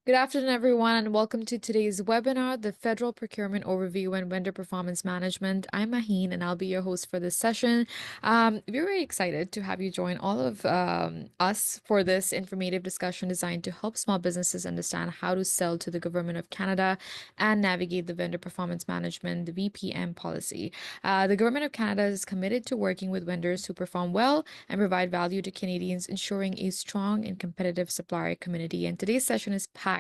Good afternoon, everyone, and welcome to today's webinar, the Federal Procurement Overview and Vendor Performance Management. I'm Maheen, and I'll be your host for this session. We're very excited to have you join all of us for this informative discussion designed to help small businesses understand how to sell to the Government of Canada and navigate the Vendor Performance Management, the VPM policy. The Government of Canada is committed to working with vendors who perform well and provide value to Canadians, ensuring a strong and competitive supplier community. And today's session is packed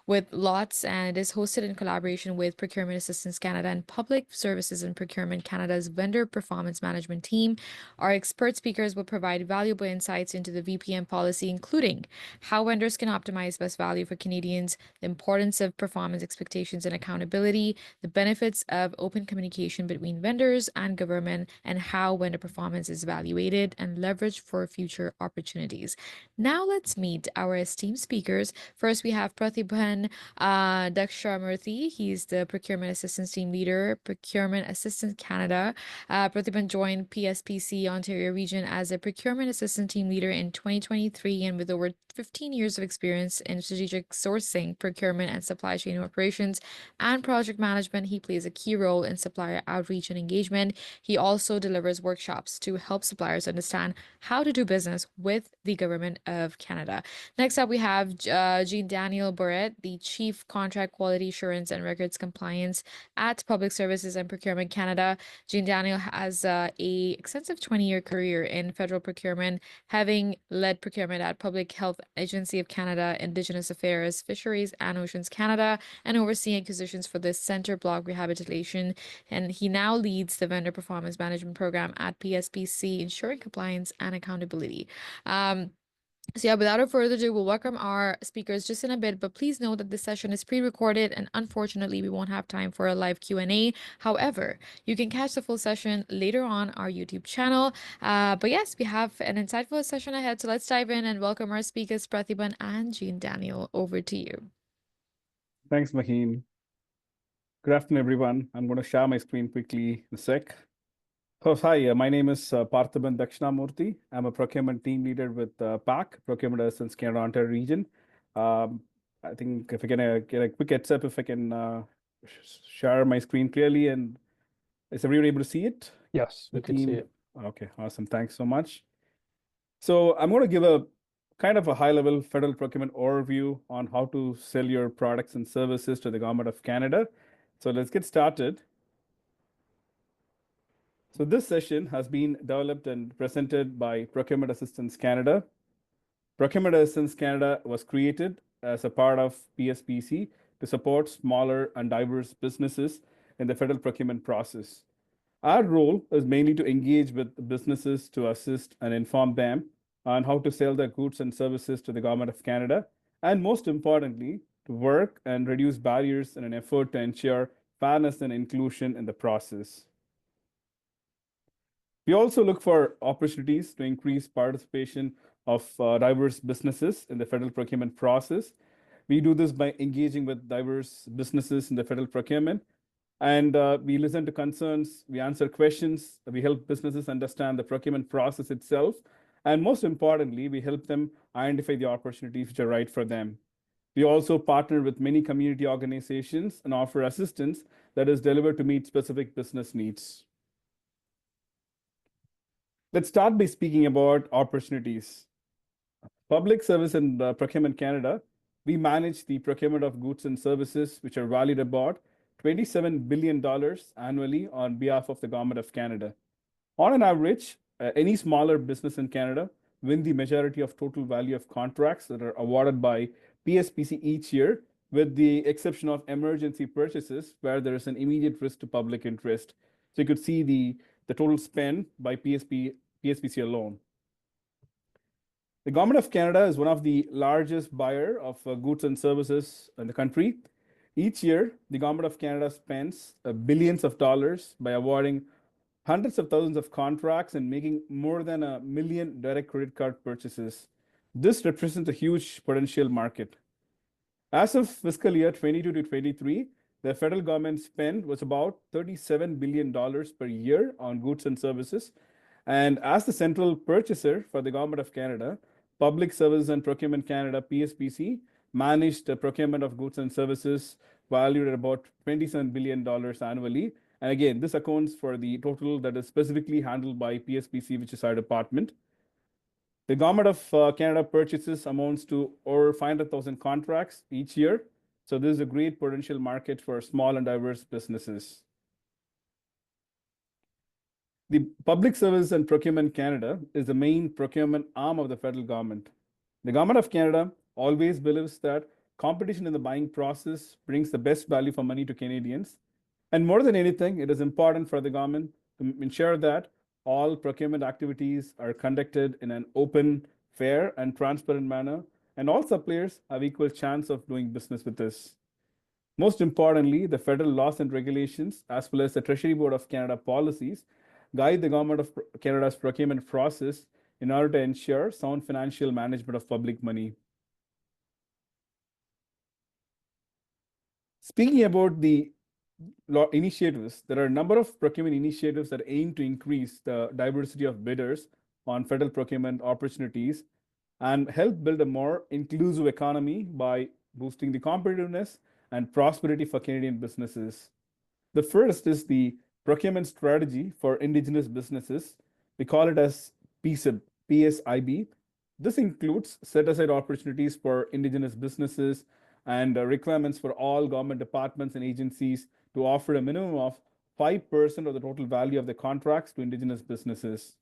with lots, and it is hosted in collaboration with Procurement Assistance Canada and Public Services and Procurement Canada's Vendor Performance Management team. Our expert speakers will provide valuable insights into the VPM policy, including how vendors can optimize best value for Canadians, the importance of performance expectations and accountability, the benefits of open communication between vendors and government, and how vendor performance is evaluated and leveraged for future opportunities. Now let's meet our esteemed speakers. First, we have Parthiban Dhakshnamurthy. He's the Procurement Assistance Team Leader, Procurement Assistant Canada. Parthiban joined PSPC Ontario Region as a Procurement Assistant Team Leader in 2023, and with over 15 years of experience in strategic sourcing, procurement, and supply chain operations and project management, he plays a key role in supplier outreach and engagement. He also delivers workshops to help suppliers understand how to do business with the Government of Canada. Next up, we have Jean Daniel Barrett, the Chief Contract Quality Assurance and Records Compliance at Public Services and Procurement Canada. Jean Daniel has a extensive 20-year career in federal procurement, having led procurement at Public Health Agency of Canada, Indigenous Affairs, Fisheries and Oceans Canada, and overseeing acquisitions for the Center Block Rehabilitation. And he now leads the Vendor Performance Management Program at PSPC, ensuring compliance and accountability. So yeah, without further ado, we'll welcome our speakers just in a bit, but please know that this session is pre-recorded and unfortunately we won't have time for a live Q&A. However, you can catch the full session later on our YouTube channel. But yes, we have an insightful session ahead, so let's dive in and welcome our speakers, Parthiban and Jean Daniel. Over to you. Thanks, Maheen. Good afternoon, everyone. I'm going to share my screen quickly in a sec. So, hi, my name is Parthiban Dhakshnamurthy. I'm a procurement team leader with PAC, Procurement Assistance Canada Ontario Region. I think if I can get a quick heads up, if I can share my screen clearly, and is everyone able to see it? Yes, we can see it. Okay, awesome. Thanks so much. So I'm going to give a kind of a high-level federal procurement overview on how to sell your products and services to the Government of Canada. So let's get started. So this session has been developed and presented by Procurement Assistance Canada. Procurement Assistance Canada was created as a part of PSPC to support smaller and diverse businesses in the federal procurement process. Our role is mainly to engage with businesses to assist and inform them on how to sell their goods and services to the Government of Canada, and most importantly, to work and reduce barriers in an effort to ensure fairness and inclusion in the process. We also look for opportunities to increase participation of diverse businesses in the federal procurement process. We do this by engaging with diverse businesses in the federal procurement, and we listen to concerns, we answer questions, we help businesses understand the procurement process itself, and most importantly, we help them identify the opportunities which are right for them. We also partner with many community organizations and offer assistance that is delivered to meet specific business needs. Let's start by speaking about opportunities. Public Service and Procurement Canada, we manage the procurement of goods and services which are valued about $27 billion annually on behalf of the Government of Canada. On an average, any smaller business in Canada win the majority of total value of contracts that are awarded by PSPC each year, with the exception of emergency purchases where there is an immediate risk to public interest. So you could see the total spend by PSPC alone. The Government of Canada is one of the largest buyer of goods and services in the country. Each year, the Government of Canada spends billions of dollars by awarding hundreds of thousands of contracts and making more than 1 million direct credit card purchases. This represents a huge potential market. As of fiscal year 22 to 23, the federal government spend was about $37 billion per year on goods and services. And as the central purchaser for the Government of Canada, Public Services and Procurement Canada, PSPC, manage the procurement of goods and services valued at about $27 billion annually. And again, this accounts for the total that is specifically handled by PSPC, which is our department. The Government of Canada purchases amounts to over 500,000 contracts each year. So this is a great potential market for small and diverse businesses. The Public Service and Procurement Canada is the main procurement arm of the federal government. The Government of Canada always believes that competition in the buying process brings the best value for money to Canadians. And more than anything, it is important for the government to ensure that all procurement activities are conducted in an open, fair, and transparent manner, and all suppliers have equal chance of doing business with us. Most importantly, the federal laws and regulations, as well as the Treasury Board of Canada policies, guide the Government of Canada's procurement process in order to ensure sound financial management of public money. Speaking about the initiatives, there are a number of procurement initiatives that aim to increase the diversity of bidders on federal procurement opportunities and help build a more inclusive economy by boosting the competitiveness and prosperity for Canadian businesses. The first is the procurement strategy for Indigenous businesses. We call it as PSIB, PSIB. This includes set-aside opportunities for Indigenous businesses and requirements for all government departments and agencies to offer a minimum of 5% of the total value of the contracts to Indigenous businesses.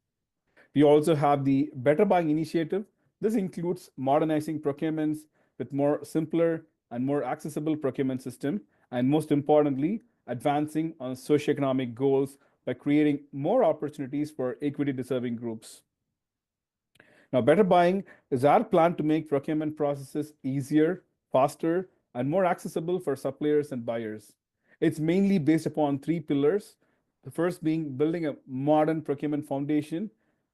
We also have the Better Buying Initiative. This includes modernizing procurements with more simpler and more accessible procurement system, and most importantly, advancing on socioeconomic goals by creating more opportunities for equity deserving groups. Now, Better Buying is our plan to make procurement processes easier, faster, and more accessible for suppliers and buyers. It's mainly based upon three pillars. The first being building a modern procurement foundation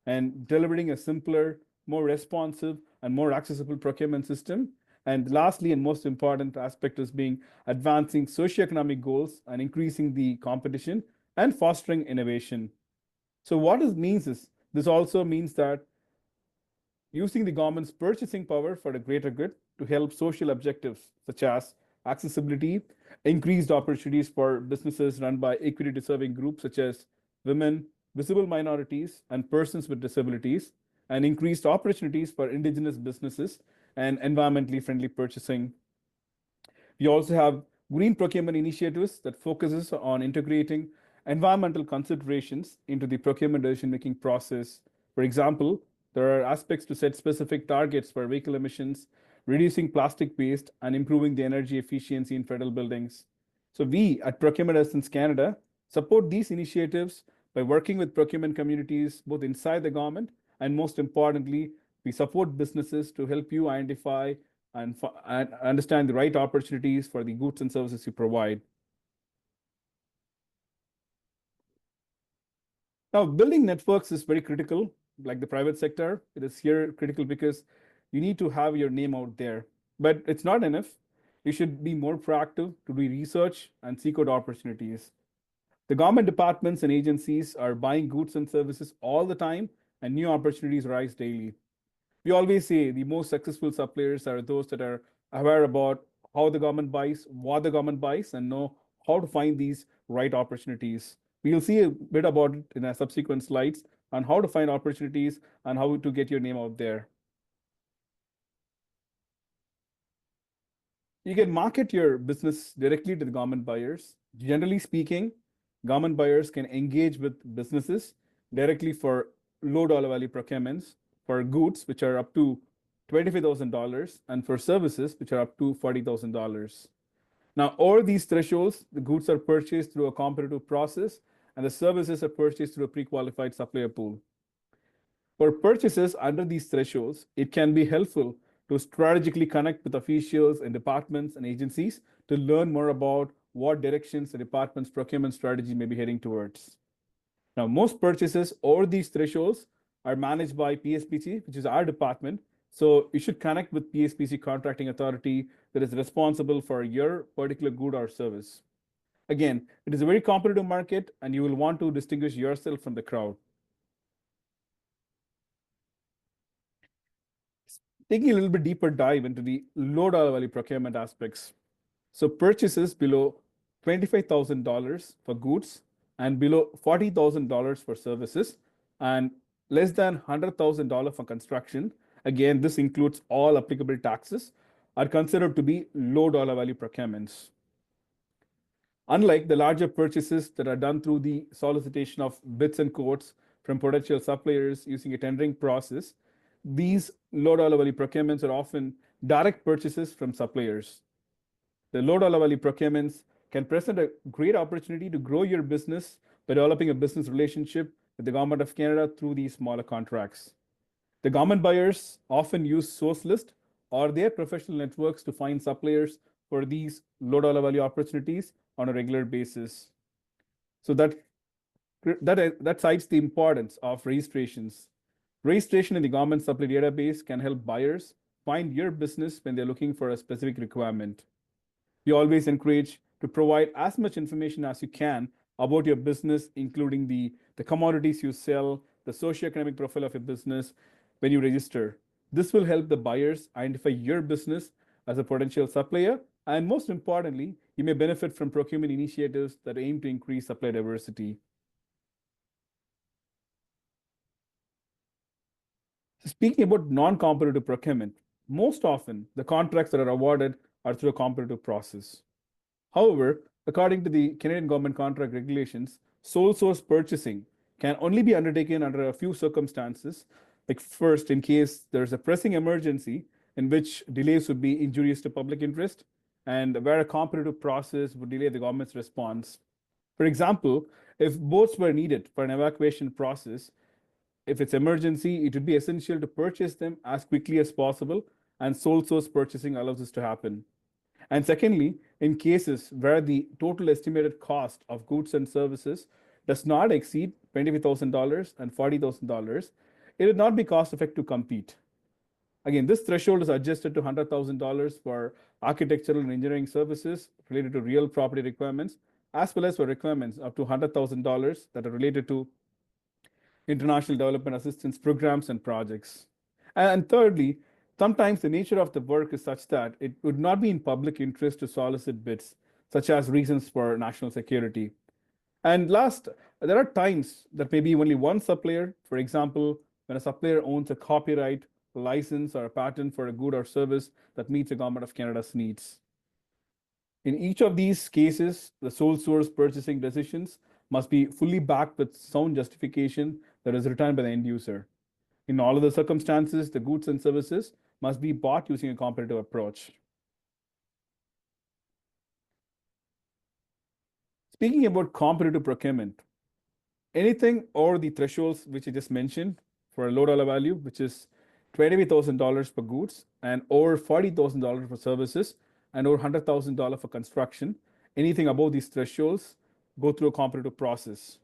and delivering a simpler, more responsive, and more accessible procurement system. And lastly, and most important aspect is being advancing socioeconomic goals and increasing the competition and fostering innovation. So what this means is, this also means that using the government's purchasing power for the greater good to help social objectives such as accessibility, increased opportunities for businesses run by equity deserving groups such as women, visible minorities, and persons with disabilities, and increased opportunities for Indigenous businesses and environmentally friendly purchasing. We also have green procurement initiatives that focuses on integrating environmental considerations into the procurement decision-making process. For example, there are aspects to set specific targets for vehicle emissions, reducing plastic waste, and improving the energy efficiency in federal buildings. So we at Procurement Essence Canada support these initiatives by working with procurement communities both inside the government, and most importantly, we support businesses to help you identify and understand the right opportunities for the goods and services you provide. Now, building networks is very critical. Like the private sector, it is here critical because you need to have your name out there. But it's not enough. You should be more proactive to do research and seek out opportunities. The government departments and agencies are buying goods and services all the time, and new opportunities rise daily. We always say the most successful suppliers are those that are aware about how the government buys, what the government buys, and know how to find these right opportunities. We'll see a bit about it in our subsequent slides on how to find opportunities and how to get your name out there. You can market your business directly to the government buyers. Generally speaking, government buyers can engage with businesses directly for low dollar value procurements for goods, which are up to $25,000, and for services, which are up to $40,000. Now, over these thresholds, the goods are purchased through a competitive process, and the services are purchased through a pre-qualified supplier pool. For purchases under these thresholds, it can be helpful to strategically connect with officials and departments and agencies to learn more about what directions the department's procurement strategy may be heading towards. Now, most purchases over these thresholds are managed by PSPC, which is our department. So you should connect with PSPC contracting authority that is responsible for your particular good or service. Again, it is a very competitive market, and you will want to distinguish yourself from the crowd. Taking a little bit deeper dive into the low dollar value procurement aspects. So purchases below $25,000 for goods and below $40,000 for services and less than $100,000 for construction. Again, this includes all applicable taxes, are considered to be low dollar value procurements. Unlike the larger purchases that are done through the solicitation of bids and quotes from potential suppliers using a tendering process, these low dollar value procurements are often direct purchases from suppliers. The low dollar value procurements can present a great opportunity to grow your business by developing a business relationship with the Government of Canada through these smaller contracts. The government buyers often use source list or their professional networks to find suppliers for these low dollar value opportunities on a regular basis. So that cites the importance of registrations. Registration in the government supply database can help buyers find your business when they're looking for a specific requirement. We always encourage to provide as much information as you can about your business, including the commodities you sell, the socioeconomic profile of your business when you register. This will help the buyers identify your business as a potential supplier, and most importantly, you may benefit from procurement initiatives that aim to increase supply diversity. Speaking about non-competitive procurement, most often the contracts that are awarded are through a competitive process. However, according to the Canadian government contract regulations, sole source purchasing can only be undertaken under a few circumstances. Like first, in case there's a pressing emergency in which delays would be injurious to public interest, and where a competitive process would delay the government's response. For example, if boats were needed for an evacuation process, if it's emergency, it would be essential to purchase them as quickly as possible, and sole source purchasing allows this to happen. And secondly, in cases where the total estimated cost of goods and services does not exceed $25,000 and $40,000, it would not be cost effective to compete. Again, this threshold is adjusted to $100,000 for architectural and engineering services related to real property requirements, as well as for requirements up to $100,000 that are related to international development assistance programs and projects. And thirdly, sometimes the nature of the work is such that it would not be in public interest to solicit bids, such as reasons for national security. And last, there are times that maybe only one supplier, for example, when a supplier owns a copyright, license, or a patent for a good or service that meets the Government of Canada's needs. In each of these cases, the sole source purchasing decisions must be fully backed with sound justification that is returned by the end user. In all of the circumstances, the goods and services must be bought using a competitive approach. Speaking about competitive procurement, anything over the thresholds which I just mentioned for a low dollar value, which is $25,000 for goods and over $40,000 for services and over $100,000 for construction, anything above these thresholds go through a competitive process.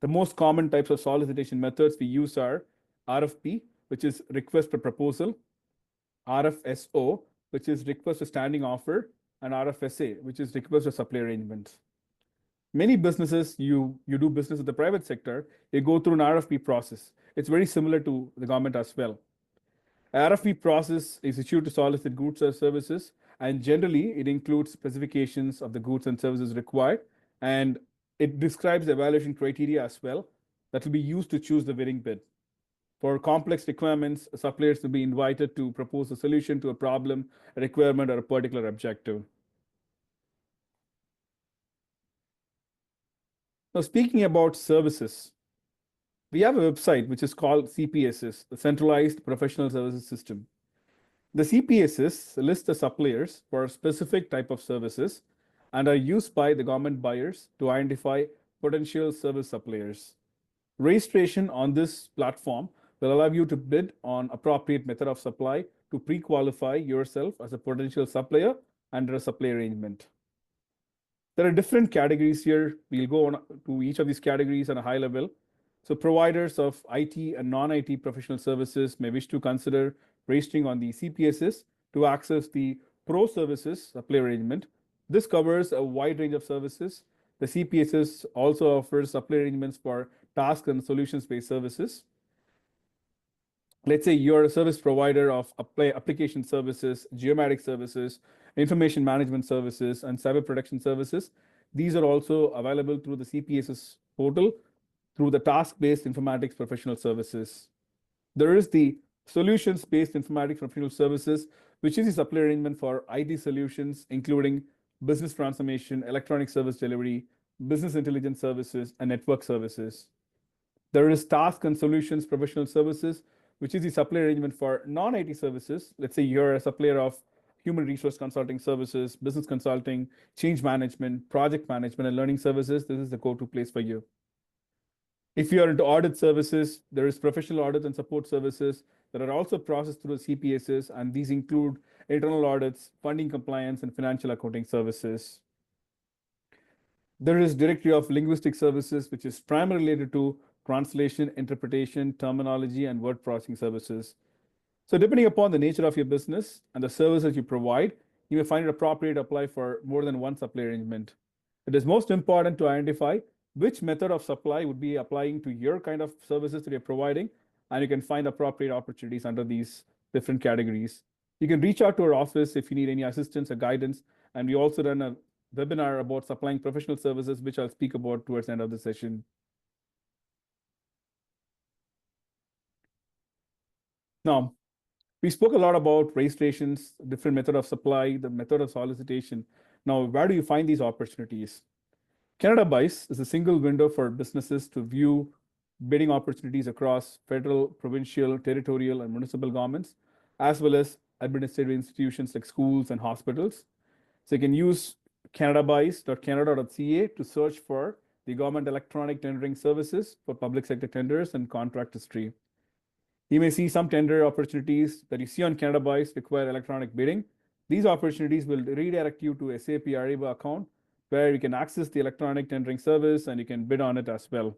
The most common types of solicitation methods we use are RFP, which is request for proposal, RFSO, which is request for standing offer, and RFSA, which is request for supply arrangements. Many businesses, you do business with the private sector, they go through an RFP process. It's very similar to the government as well. RFP process is issued to solicit goods or services, and generally it includes specifications of the goods and services required, and it describes the evaluation criteria as well that will be used to choose the winning bid. For complex requirements, suppliers will be invited to propose a solution to a problem, a requirement, or a particular objective. Now, speaking about services, we have a website which is called CPSS, the Centralized Professional Services System. The CPSS lists the suppliers for a specific type of services and are used by the government buyers to identify potential service suppliers. Registration on this platform will allow you to bid on appropriate method of supply to pre-qualify yourself as a potential supplier under a supply arrangement. There are different categories here. We'll go on to each of these categories on a high level. So providers of IT and non-IT professional services may wish to consider registering on the CPSS to access the Pro Services supply arrangement. This covers a wide range of services. The CPSS also offers supply arrangements for task and solutions-based services. Let's say you're a service provider of application services, geomatic services, information management services, and cyber protection services. These are also available through the CPS's portal through the task-based informatics professional services. There is the solutions-based informatics professional services, which is a supply arrangement for IT solutions, including business transformation, electronic service delivery, business intelligence services, and network services. There is task and solutions professional services, which is the supply arrangement for non-IT services. Let's say you're a supplier of human resource consulting services, business consulting, change management, project management, and learning services. This is the go-to place for you. If you are into audit services, there is professional audit and support services that are also processed through CPSs, and these include internal audits, funding compliance, and financial accounting services. There is directory of linguistic services, which is primarily related to translation, interpretation, terminology, and word processing services. So depending upon the nature of your business and the services you provide, you may find it appropriate to apply for more than one supply arrangement. It is most important to identify which method of supply would be applying to your kind of services that you're providing, and you can find appropriate opportunities under these different categories. You can reach out to our office if you need any assistance or guidance, and we also run a webinar about supplying professional services, which I'll speak about towards the end of the session. Now, we spoke a lot about registrations, different method of supply, the method of solicitation. Now, where do you find these opportunities? Canada Buys is a single window for businesses to view bidding opportunities across federal, provincial, territorial, and municipal governments, as well as administrative institutions like schools and hospitals. So you can use canadabuys.canada.ca to search for the government electronic tendering services for public sector tenders and contract history. You may see some tender opportunities that you see on Canada Buys require electronic bidding. These opportunities will redirect you to SAP Ariba account where you can access the electronic tendering service and you can bid on it as well.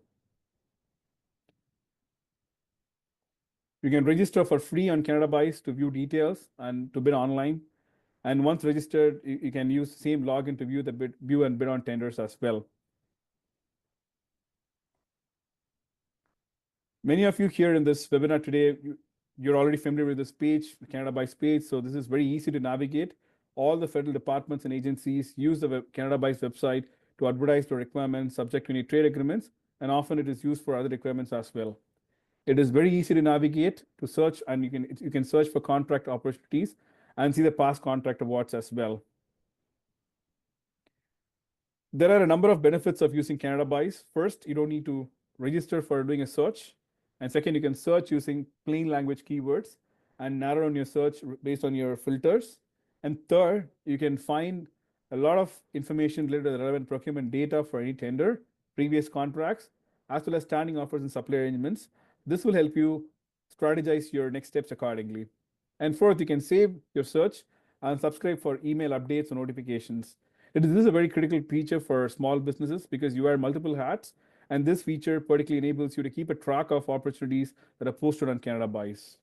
You can register for free on Canada Buys to view details and to bid online. And once registered, you can use the same login to view and bid on tenders as well. Many of you here in this webinar today, you're already familiar with this page, the Canada Buys page. So this is very easy to navigate. All the federal departments and agencies use the Canada Buys website to advertise their requirements subject to any trade agreements, and often it is used for other requirements as well. It is very easy to navigate, to search, and you can search for contract opportunities and see the past contract awards as well. There are a number of benefits of using Canada Buys. First, you don't need to register for doing a search. And second, you can search using plain language keywords and narrow down your search based on your filters. And third, you can find a lot of information related to the relevant procurement data for any tender, previous contracts, as well as standing offers and supply arrangements. This will help you strategize your next steps accordingly. And fourth, you can save your search and subscribe for email updates and notifications. This is a very critical feature for small businesses because you wear multiple hats, and this feature particularly enables you to keep a track of opportunities that are posted on Canada Buys.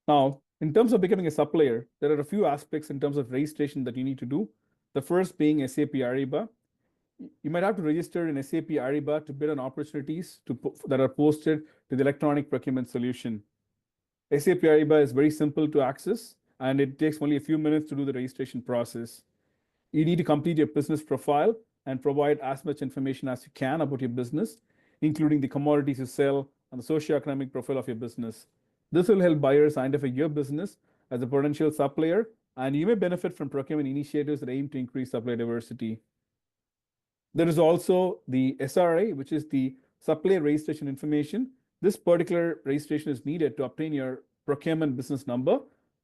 Now, in terms of becoming a supplier, there are a few aspects in terms of registration that you need to do. The first being SAP Ariba. You might have to register in SAP Ariba to bid on opportunities that are posted to the electronic procurement solution. SAP Ariba is very simple to access, and it takes only a few minutes to do the registration process. You need to complete your business profile and provide as much information as you can about your business, including the commodities you sell and the socioeconomic profile of your business. This will help buyers identify your business as a potential supplier, and you may benefit from procurement initiatives that aim to increase supplier diversity. There is also the SRA, which is the supplier registration information. This particular registration is needed to obtain your procurement business number.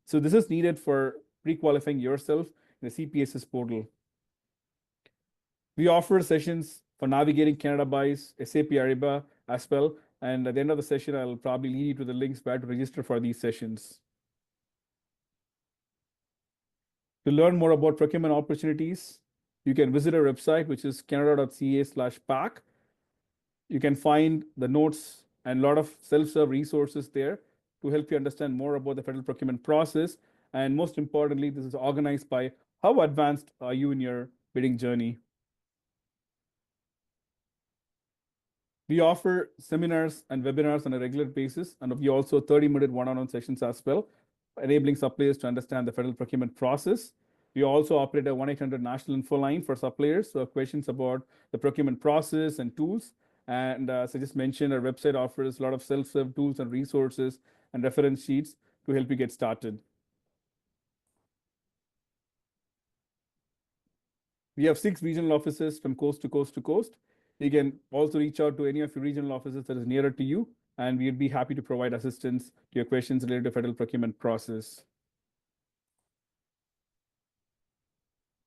So this is needed for pre-qualifying yourself in the CPS's portal. We offer sessions for navigating Canada Buys, SAP Ariba as well. And at the end of the session, I'll probably lead you to the links where to register for these sessions. To learn more about procurement opportunities, you can visit our website, which is canada.ca/PAC. You can find the notes and a lot of self-serve resources there to help you understand more about the federal procurement process. And most importantly, this is organized by how advanced are you in your bidding journey. We offer seminars and webinars on a regular basis, and we also 30-minute one-on-one sessions as well, enabling suppliers to understand the federal procurement process. We also operate a 1-800 national info line for suppliers who have questions about the procurement process and tools. And as I just mentioned, our website offers a lot of self-serve tools and resources and reference sheets to help you get started. We have 6 regional offices from coast to coast to coast. You can also reach out to any of your regional offices that is nearer to you, and we'd be happy to provide assistance to your questions related to federal procurement process.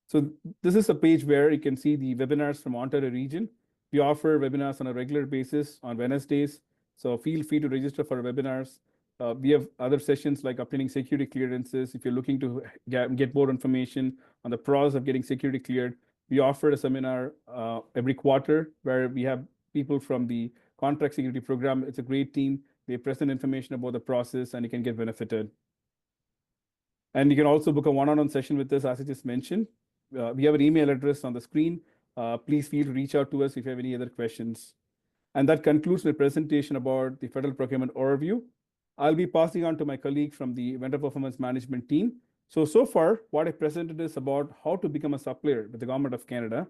So this is a page where you can see the webinars from Ontario region. We offer webinars on a regular basis on Wednesdays, so feel free to register for webinars. We have other sessions like obtaining security clearances. If you're looking to get more information on the process of getting security cleared, we offer a seminar every quarter where we have people from the contract security program. It's a great team. They present information about the process and you can get benefited. And you can also book a one-on-one session with us, as I just mentioned. We have an email address on the screen. Please feel to reach out to us if you have any other questions. And that concludes my presentation about the federal procurement overview. I'll be passing on to my colleague from the vendor performance management team. So far, what I presented is about how to become a supplier with the Government of Canada.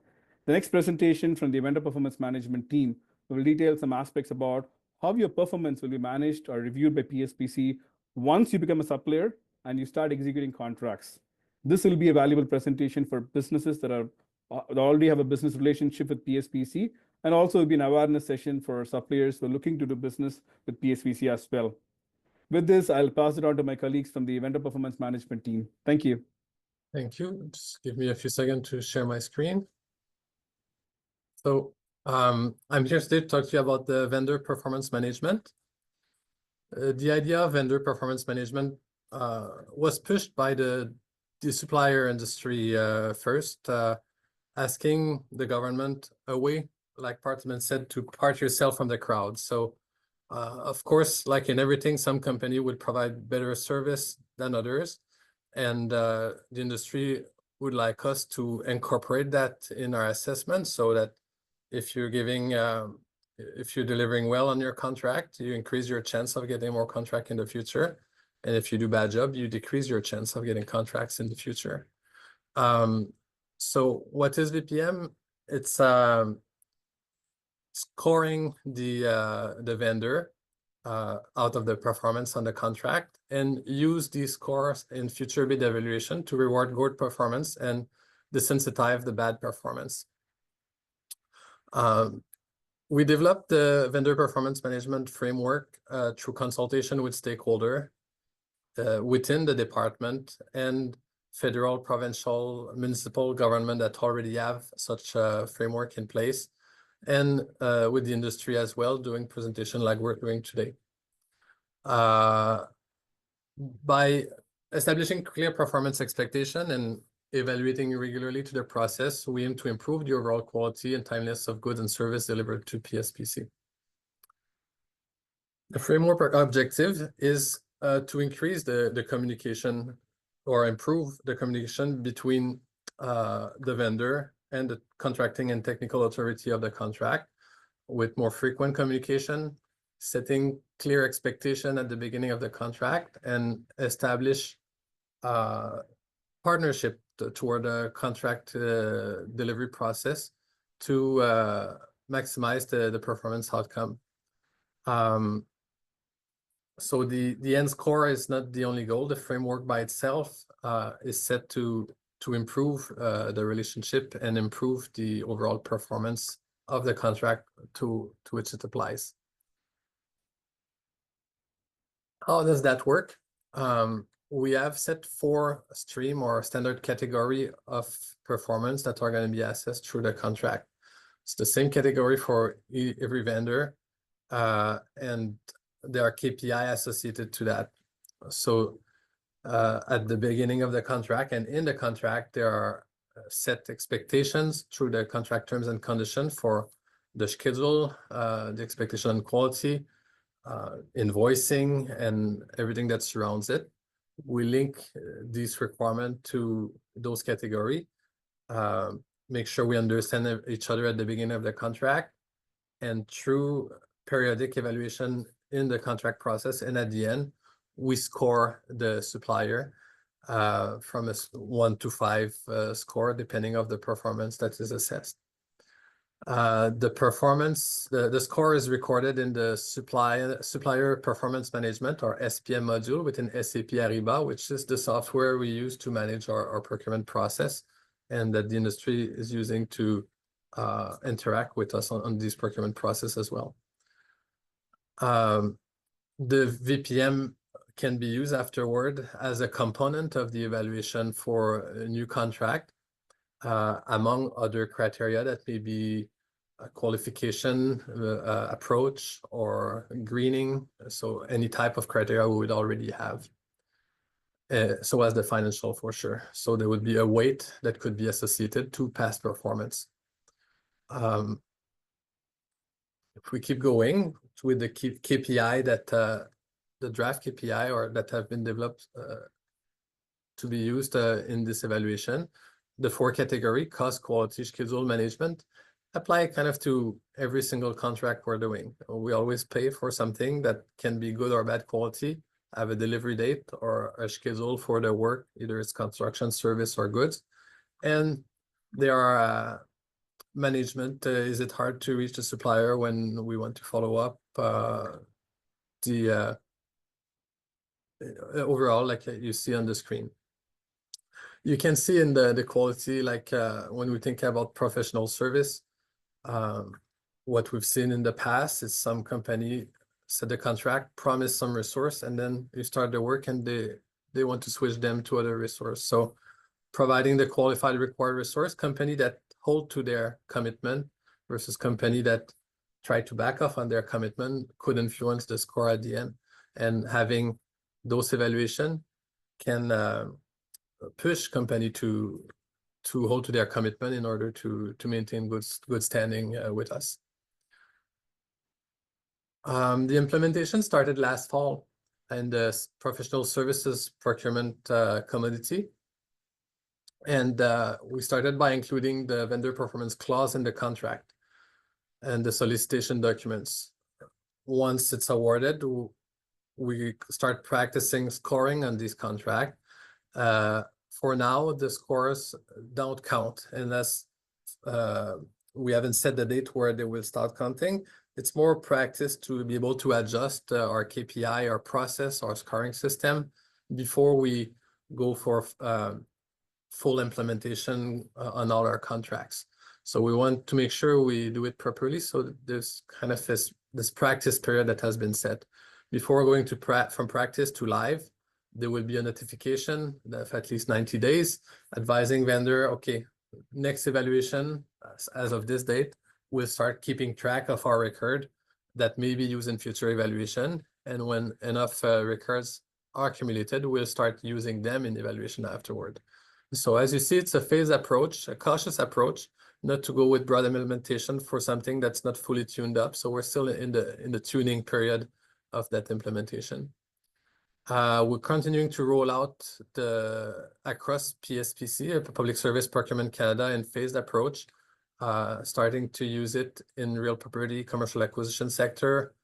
The next presentation from the vendor performance management team will detail some aspects about how your performance will be managed or reviewed by PSPC once you become a supplier and you start executing contracts. This will be a valuable presentation for businesses that already have a business relationship with PSPC, and also will be an awareness session for suppliers who are looking to do business with PSPC as well. With this, I'll pass it on to my colleagues from the vendor performance management team. Thank you. Thank you. Just give me a few seconds to share my screen. So I'm here today to talk to you about the vendor performance management. The idea of vendor performance management was pushed by the supplier industry first, asking the government a way, like Parthiban said, to part yourself from the crowd. So of course, like in everything, some company would provide better service than others. And the industry would like us to incorporate that in our assessment so that if you're delivering well on your contract, you increase your chance of getting more contract in the future. And if you do bad job, you decrease your chance of getting contracts in the future. So what is VPM? It's scoring the vendor out of the performance on the contract and use these scores in future bid evaluation to reward good performance and desensitize the bad performance. We developed the vendor performance management framework through consultation with stakeholders within the department and federal, provincial, municipal government that already have such a framework in place, and with the industry as well, doing presentation like we're doing today. By establishing clear performance expectation and evaluating regularly to the process, we aim to improve the overall quality and timeliness of goods and service delivered to PSPC. The framework objective is to increase the communication or improve the communication between the vendor and the contracting and technical authority of the contract with more frequent communication, setting clear expectation at the beginning of the contract, and establish partnership toward the contract delivery process to maximize the performance outcome. So the end score is not the only goal. The framework by itself is set to improve the relationship and improve the overall performance of the contract to which it applies. How does that work? We have set 4 stream or standard category of performance that are going to be assessed through the contract. It's the same category for every vendor, and there are KPI associated to that. So at the beginning of the contract and in the contract, there are set expectations through the contract terms and conditions for the schedule, the expectation on quality, invoicing, and everything that surrounds it. We link these requirements to those categories, make sure we understand each other at the beginning of the contract, and through periodic evaluation in the contract process, and at the end, we score the supplier from a 1 to 5 score, depending on the performance that is assessed. The score is recorded in the supplier performance management, or SPM module, within SAP Ariba, which is the software we use to manage our procurement process, and that the industry is using to interact with us on this procurement process as well. The VPM can be used afterward as a component of the evaluation for a new contract, among other criteria that may be a qualification approach or greening. So any type of criteria we would already have. So as the financial, for sure. So there would be a weight that could be associated to past performance. If we keep going with the KPI that the draft KPI or that have been developed to be used in this evaluation, the 4 category: cost, quality, schedule, management, apply kind of to every single contract we're doing. We always pay for something that can be good or bad quality, have a delivery date or a schedule for the work, either it's construction, service, or goods. And there are management. Is it hard to reach the supplier when we want to follow up the overall, like you see on the screen? You can see in the quality, like when we think about professional service, what we've seen in the past is some company set the contract, promise some resource, and then you start the work and they want to switch them to other resource. So providing the qualified required resource, company that hold to their commitment versus company that try to back off on their commitment could influence the score at the end. And having those evaluation can push company to hold to their commitment in order to maintain good standing with us. The implementation started last fall in the professional services procurement commodity. And we started by including the vendor performance clause in the contract and the solicitation documents. Once it's awarded, we start practicing scoring on this contract. For now, the scores don't count unless we haven't set the date where they will start counting. It's more practice to be able to adjust our KPI, our process, our scoring system before we go for full implementation on all our contracts. So we want to make sure we do it properly. So there's kind of this practice period that has been set. Before going to from practice to live, there will be a notification of at least 90 days advising vendor, okay, next evaluation as of this date, we'll start keeping track of our record that may be used in future evaluation. And when enough records are accumulated, we'll start using them in evaluation afterward. So as you see, it's a phased approach, a cautious approach, not to go with broad implementation for something that's not fully tuned up. So we're still in the tuning period of that implementation. We're continuing to roll out across PSPC, Public Service Procurement Canada, in phased approach, starting to use it in real property, commercial acquisition sector,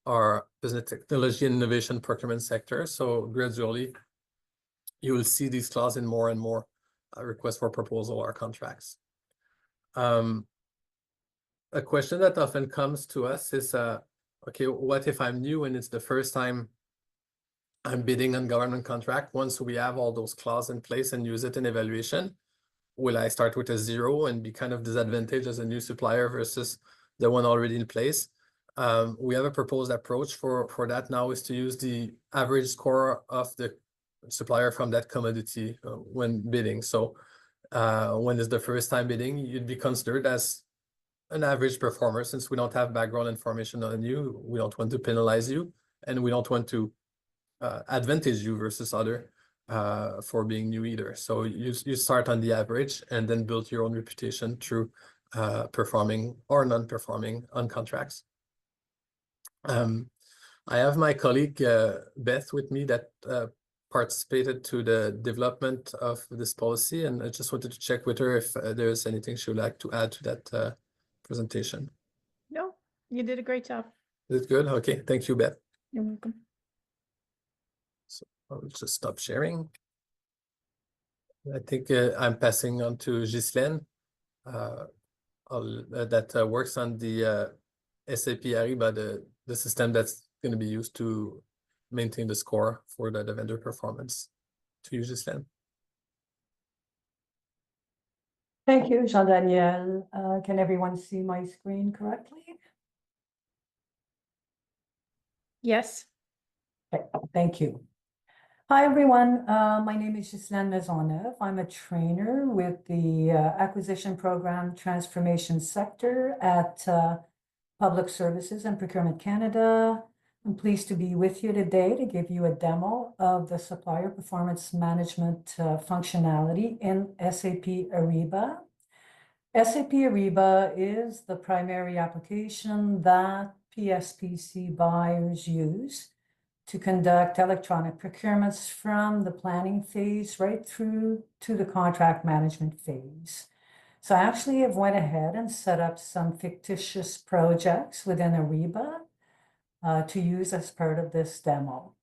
or business technology and innovation procurement sector. So gradually, you will see these clauses in more and more requests for proposal or contracts. A question that often comes to us is, okay, what if I'm new and it's the first time I'm bidding on government contract? Once we have all those clauses in place and use it in evaluation, will I start with a 0 and be kind of disadvantaged as a new supplier versus the one already in place? We have a proposed approach for that now, is to use the average score of the supplier from that commodity when bidding. So when it's the first time bidding, you'd be considered as an average performer. Since we don't have background information on you, we don't want to penalize you, and we don't want to advantage you versus other for being new either. So you start on the average and then build your own reputation through performing or non-performing on contracts. I have my colleague Beth with me that participated to the development of this policy, and I just wanted to check with her if there's anything she would like to add to that presentation. No, You did a great job. Is it good? Okay, thank you, Beth. You're welcome. So I'll just stop sharing. I think I'm passing on to Ghislaine, that works on the SAP Ariba, the system that's going to be used to maintain the score for the vendor performance. To you, Ghislaine. Thank you, Jean-Daniel. Can everyone see my screen correctly? Yes. Okay, thank you. Hi, everyone. My name is Ghislaine Maisonneuve. I'm a trainer with the Acquisition Program Transformation Sector at Public Services and Procurement Canada. I'm pleased to be with you today to give you a demo of the supplier performance management functionality in SAP Ariba. SAP Ariba is the primary application that PSPC buyers use to conduct electronic procurements from the planning phase right through to the contract management phase. So I actually have went ahead and set up some fictitious projects within Ariba to use as part of this demo.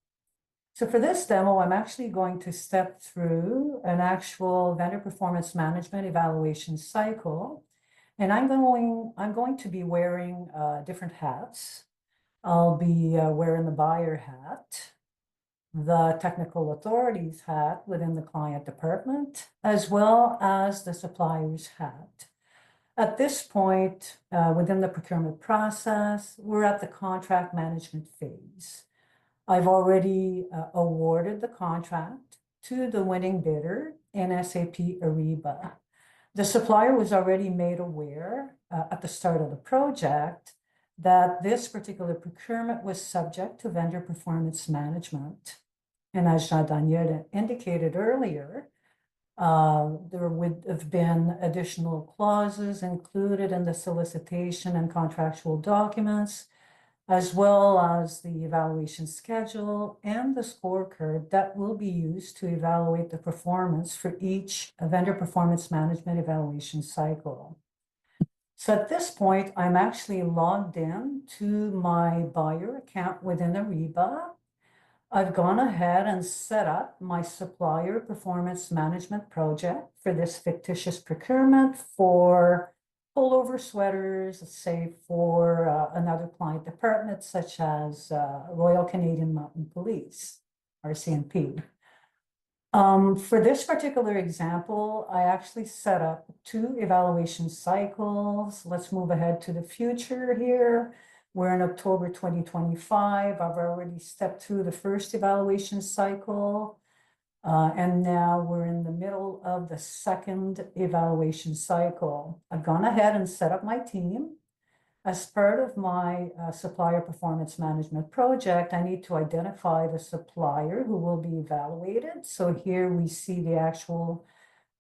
So for this demo, I'm actually going to step through an actual vendor performance management evaluation cycle. And I'm going to be wearing different hats. I'll be wearing the buyer hat, the technical authorities hat within the client department, as well as the supplier's hat. At this point, within the procurement process, we're at the contract management phase. I've already awarded the contract to the winning bidder in SAP Ariba. The supplier was already made aware at the start of the project that this particular procurement was subject to vendor performance management. And as Jean-Daniel indicated earlier, there would have been additional clauses included in the solicitation and contractual documents, as well as the evaluation schedule and the scorecard that will be used to evaluate the performance for each vendor performance management evaluation cycle. So at this point, I'm actually logged in to my buyer account within Ariba. I've gone ahead and set up my supplier performance management project for this fictitious procurement for pullover sweaters, say for another client department, such as Royal Canadian Mounted Police, RCMP. For this particular example, I actually set up 2 evaluation cycles. Let's move ahead to the future here. We're in October 2025. I've already stepped through the first evaluation cycle. And now we're in the middle of the second evaluation cycle. I've gone ahead and set up my team. As part of my supplier performance management project, I need to identify the supplier who will be evaluated. So here we see the actual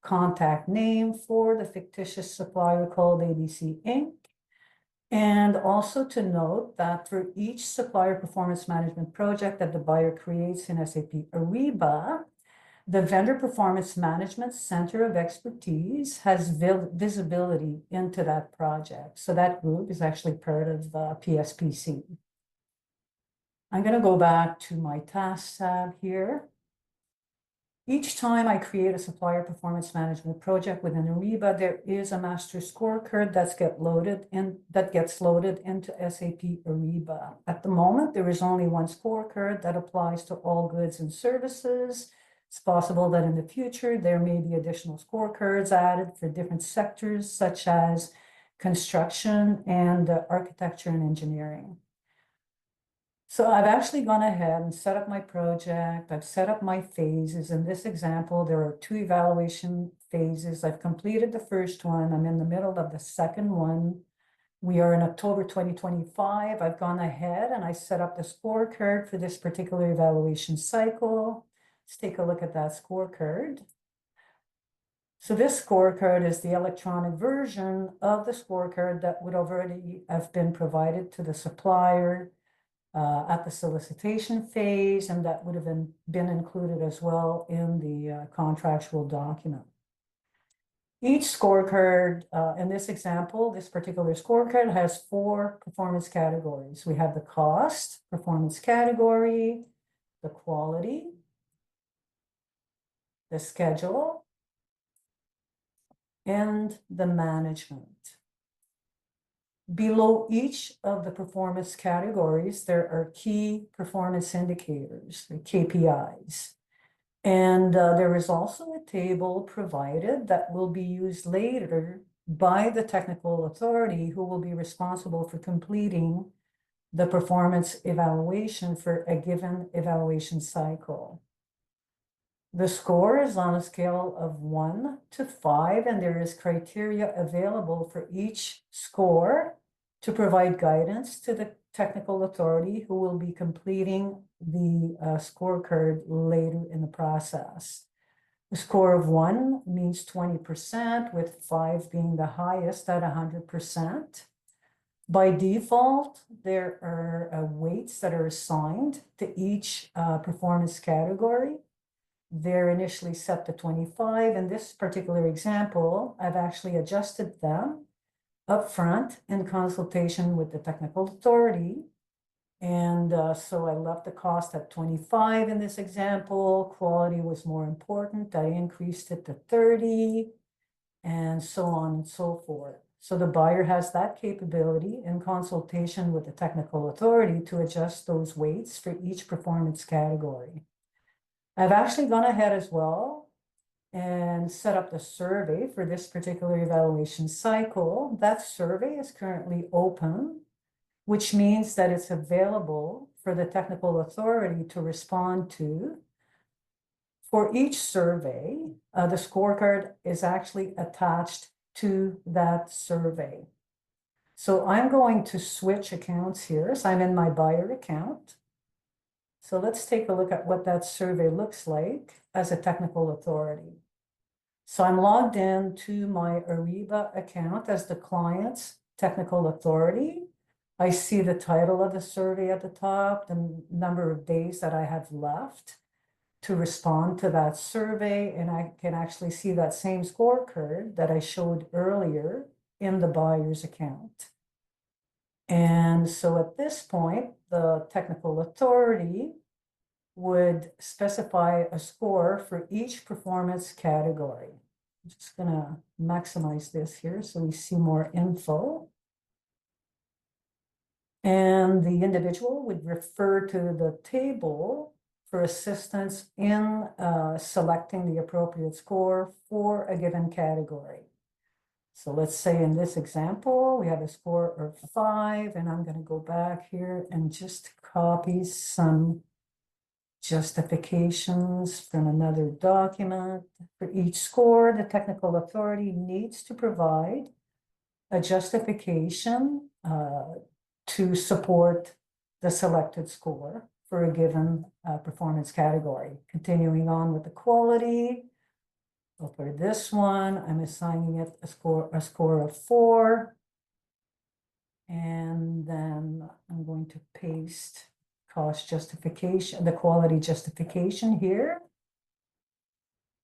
contact name for the fictitious supplier called ABC Inc. And also to note that for each supplier performance management project that the buyer creates in SAP Ariba, the Vendor Performance Management Center of Expertise has visibility into that project. So that group is actually part of PSPC. I'm going to go back to my task tab here. Each time I create a supplier performance management project within Ariba, there is a master scorecard that gets loaded into SAP Ariba. At the moment, there is only one scorecard that applies to all goods and services. It's possible that in the future, there may be additional scorecards added for different sectors, such as construction and architecture and engineering. So I've actually gone ahead and set up my project. I've set up my phases. In this example, there are 2 evaluation phases. I've completed the first one. I'm in the middle of the second one. We are in October 2025. I've gone ahead and I set up the scorecard for this particular evaluation cycle. Let's take a look at that scorecard. So this scorecard is the electronic version of the scorecard that would already have been provided to the supplier at the solicitation phase, and that would have been included as well in the contractual document. Each scorecard, in this example, this particular scorecard has 4 performance categories. We have the cost performance category, the quality, the schedule, and the management. Below each of the performance categories, there are key performance indicators, the KPIs. And there is also a table provided that will be used later by the technical authority who will be responsible for completing the performance evaluation for a given evaluation cycle. The score is on a scale of 1 to 5, and there is criteria available for each score to provide guidance to the technical authority who will be completing the scorecard later in the process. A score of 1 means 20%, with 5 being the highest at 100%. By default, there are weights that are assigned to each performance category. They're initially set to 25. In this particular example, I've actually adjusted them upfront in consultation with the technical authority. And so I left the cost at 25 in this example. Quality was more important. I increased it to 30, and so on and so forth. So the buyer has that capability in consultation with the technical authority to adjust those weights for each performance category. I've actually gone ahead as well and set up the survey for this particular evaluation cycle. That survey is currently open, which means that it's available for the technical authority to respond to. For each survey, the scorecard is actually attached to that survey. So I'm going to switch accounts here. So I'm in my buyer account. So let's take a look at what that survey looks like as a technical authority. So I'm logged in to my Ariba account as the client's technical authority. I see the title of the survey at the top, the number of days that I have left to respond to that survey, and I can actually see that same scorecard that I showed earlier in the buyer's account. And so at this point, the technical authority would specify a score for each performance category. I'm just going to maximize this here so we see more info. And the individual would refer to the table for assistance in selecting the appropriate score for a given category. So let's say in this example, we have a score of 5, and I'm going to go back here and just copy some justifications from another document. For each score, the technical authority needs to provide a justification to support the selected score for a given performance category. Continuing on with the quality, so for this one, I'm assigning it a score of 4. And then I'm going to paste cost justification, the quality justification here.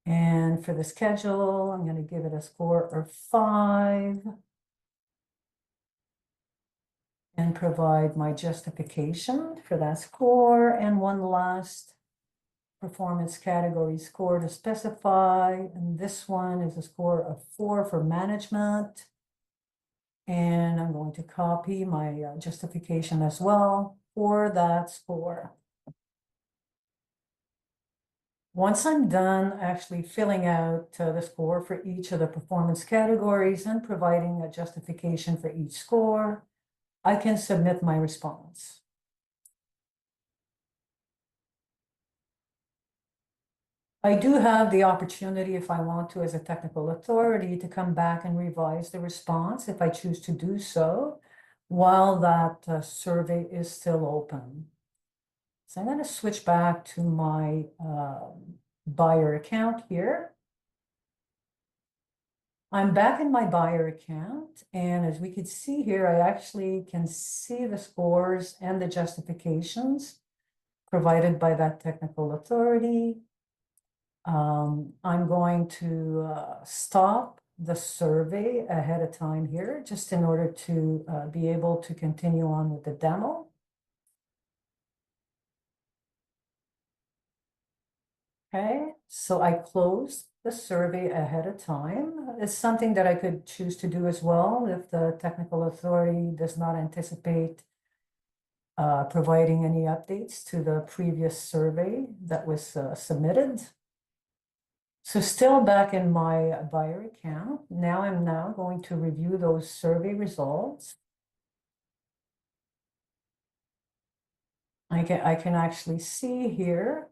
And for the schedule, I'm going to give it a score of 5. And provide my justification for that score. And one last performance category score to specify. And this one is a score of 4 for management. And I'm going to copy my justification as well for that score. Once I'm done actually filling out the score for each of the performance categories and providing a justification for each score, I can submit my response. I do have the opportunity, if I want to, as a technical authority, to come back and revise the response if I choose to do so while that survey is still open. So I'm going to switch back to my buyer account here. I'm back in my buyer account, and as we can see here, I actually can see the scores and the justifications provided by that technical authority. I'm going to stop the survey ahead of time here, just in order to be able to continue on with the demo. Okay, so I closed the survey ahead of time. It's something that I could choose to do as well if the technical authority does not anticipate providing any updates to the previous survey that was submitted. So still back in my buyer account, I'm now going to review those survey results. I can actually see here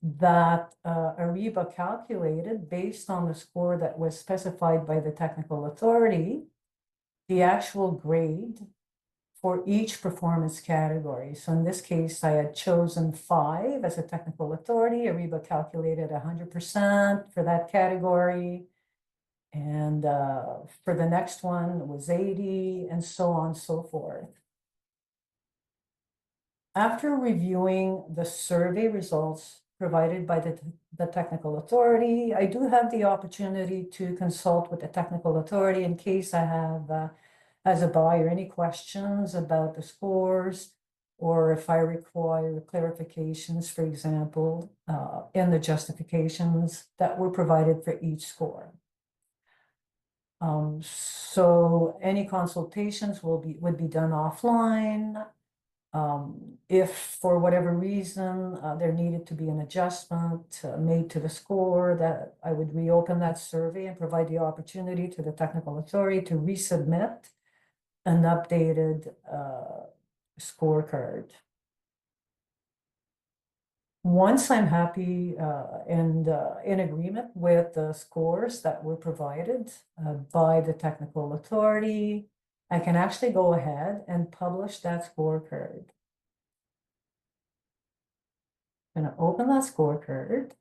that Ariba calculated based on the score that was specified by the technical authority, the actual grade for each performance category. So in this case, I had chosen 5 as a technical authority. Ariba calculated 100% for that category. And for the next one, it was 80, and so on and so forth. After reviewing the survey results provided by the technical authority, I do have the opportunity to consult with the technical authority in case I have, as a buyer, any questions about the scores, or if I require clarifications, for example, in the justifications that were provided for each score. So any consultations would be done offline. If for whatever reason there needed to be an adjustment made to the score, that I would reopen that survey and provide the opportunity to the technical authority to resubmit an updated scorecard. Once I'm happy and in agreement with the scores that were provided by the technical authority, I can actually go ahead and publish that scorecard. I'm going to open that scorecard.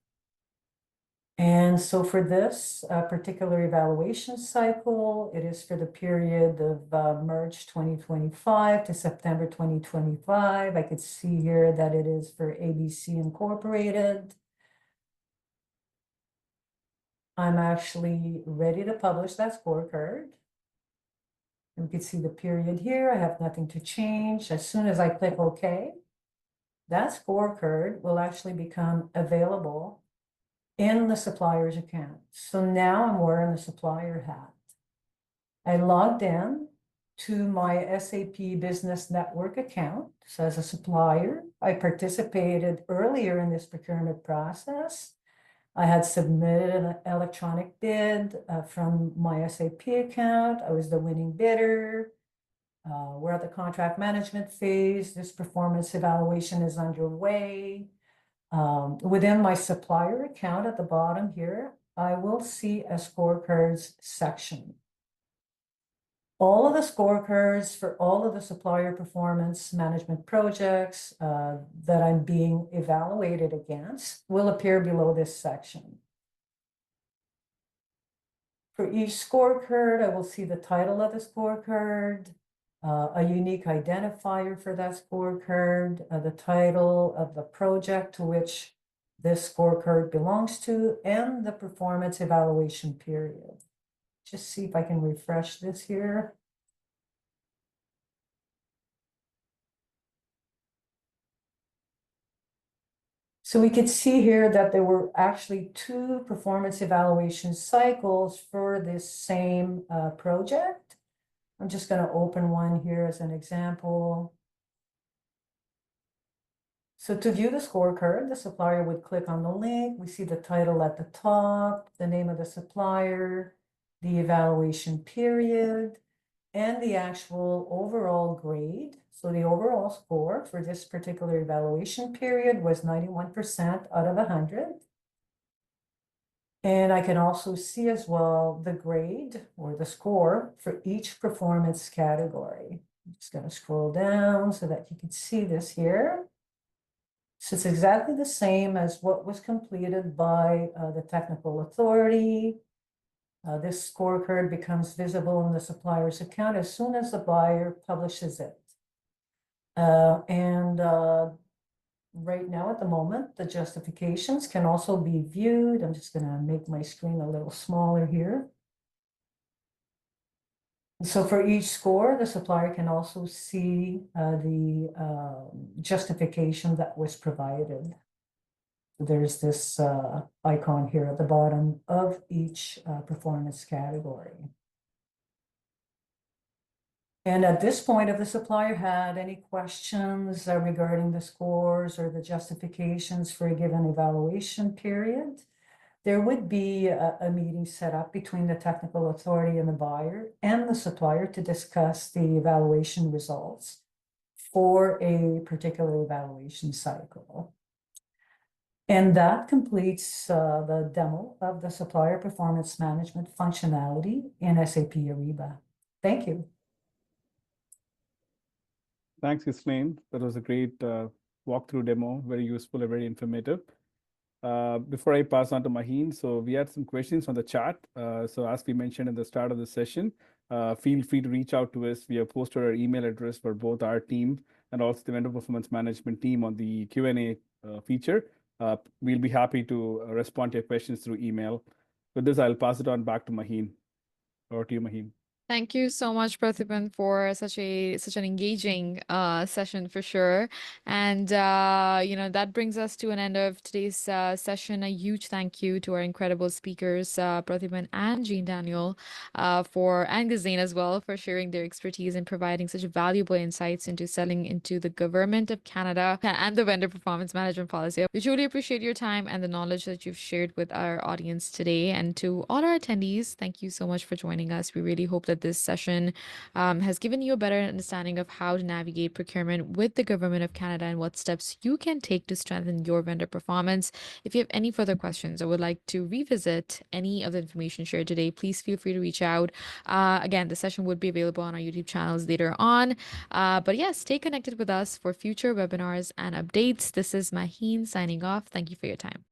And so for this particular evaluation cycle, it is for the period of March 2025 to September 2025. I could see here that it is for ABC Incorporated. I'm actually ready to publish that scorecard. You can see the period here. I have nothing to change. As soon as I click OK, that scorecard will actually become available in the supplier's account. So now I'm wearing the supplier hat. I logged in to my SAP Business Network account. So as a supplier, I participated earlier in this procurement process. I had submitted an electronic bid from my SAP account. I was the winning bidder. We're at the contract management phase. This performance evaluation is underway. Within my supplier account at the bottom here, I will see a scorecards section. All of the scorecards for all of the supplier performance management projects that I'm being evaluated against will appear below this section. For each scorecard, I will see the title of the scorecard, a unique identifier for that scorecard, the title of the project to which this scorecard belongs to, and the performance evaluation period. Just see if I can refresh this here. So we could see here that there were actually 2 performance evaluation cycles for this same project. I'm just going to open one here as an example. So to view the scorecard, the supplier would click on the link. We see the title at the top, the name of the supplier, the evaluation period, and the actual overall grade. So the overall score for this particular evaluation period was 91% out of 100. And I can also see as well the grade or the score for each performance category. I'm just going to scroll down so that you can see this here. So it's exactly the same as what was completed by the technical authority. This scorecard becomes visible in the supplier's account as soon as the buyer publishes it. Right now at the moment, the justifications can also be viewed. I'm just going to make my screen a little smaller here. So for each score, the supplier can also see the justification that was provided. There's this icon here at the bottom of each performance category. And at this point, if the supplier had any questions regarding the scores or the justifications for a given evaluation period, there would be a meeting set up between the technical authority and the buyer and the supplier to discuss the evaluation results for a particular evaluation cycle. And that completes the demo of the supplier performance management functionality in SAP Ariba. Thank you. Thanks, Ghislaine. That was a great walkthrough demo, very useful and very informative. Before I pass on to Maheen, so we had some questions on the chat. So as we mentioned in the start of the session, feel free to reach out to us. We have posted our email address for both our team and also the vendor performance management team on the Q&A feature. We'll be happy to respond to your questions through email. With this, I'll pass it on back to Maheen. Over to you, Maheen. Thank you so much, Parthiban, for such an engaging session for sure. And that brings us to an end of today's session. A huge thank you to our incredible speakers, Parthiban and Jean Daniel, and Ghislaine as well, for sharing their expertise and providing such valuable insights into selling into the Government of Canada and the vendor performance management policy. We truly appreciate your time and the knowledge that you've shared with our audience today. And to all our attendees, thank you so much for joining us. We really hope that this session has given you a better understanding of how to navigate procurement with the Government of Canada and what steps you can take to strengthen your vendor performance. If you have any further questions or would like to revisit any of the information shared today, please feel free to reach out. Again, the session would be available on our YouTube channels later on. But yes, stay connected with us for future webinars and updates. This is Maheen signing off. Thank you for your time.